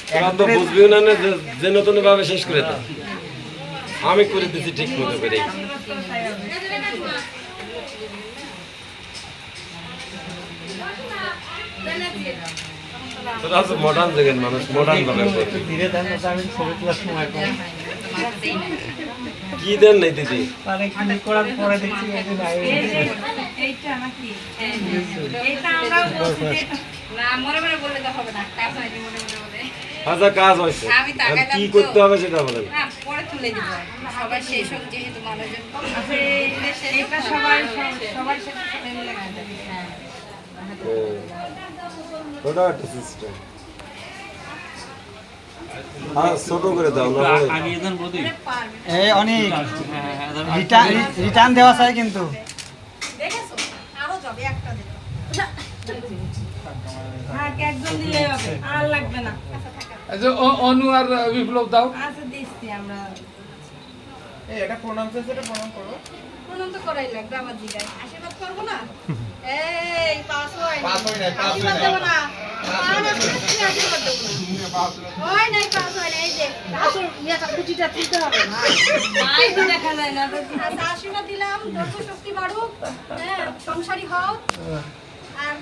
তোরা তো বুঝবিও না যে নতুন ভাবে শেষ করে দাও। আমি করে দিচ্ছি ঠিক মতো করে। তোরা তো মডার্ন জায়গার মানুষ, মডার্ন ভাবে করবি। ধীরে দেন না, আমি ছবি তোলার সময় পাই। কি দেন নাই দিদি? মানে ক্লিক করার পরে দেখছি এটা নাই। এইটা নাকি এইটা আমরাও বলছি যে না মনে মনে বললে তো হবে না, কাজ হয়নি মনে মনে বলে। আচ্ছা কাজ হয়েছে, আমি তাকাইলাম কি তো। করতে হবে সেটা বলেন। না পরে তুলে দিব, সবাই শেষ হোক যেহেতু মানুষজন কম আছে। এইটা সবাই সবার সাথে সবাই মিলে গান গাবে। হ্যাঁ ওটা একটা সিস্টেম। হ্যাঁ ছোট করে দাও না বলে। আগে এজন বদি পারবে এই অনেক রিটার্ন দেওয়া চাই কিন্তু দেখেছো আরো যাবে একটা দিতে। হ্যাঁ একজন দিলেই হবে, আর লাগবে না। আচ্ছা অনু আর বিপ্লব দাও। আচ্ছা দিচ্ছি আমরা। এটা প্রণাম চাইছে, এটা প্রণাম করো। প্রণাম তো করাই লাগবে আমার জিগায়, আশীর্বাদ করবো না। এই পাস হয় পাস হয় নাই, পাস হয় আশীর্বাদ নাই। দেবো না, পা না করে তুমি আশীর্বাদ দেবো না। হয় নাই, পাস হয় নাই। এই যে আসল ইয়েটা কুচিটা তুলতে হবে না। মাই তো দেখা যায় না তো। আচ্ছা আশীর্বাদ দিলাম, ধৈর্য শক্তি বাড়ুক, হ্যাঁ সংসারী হও আর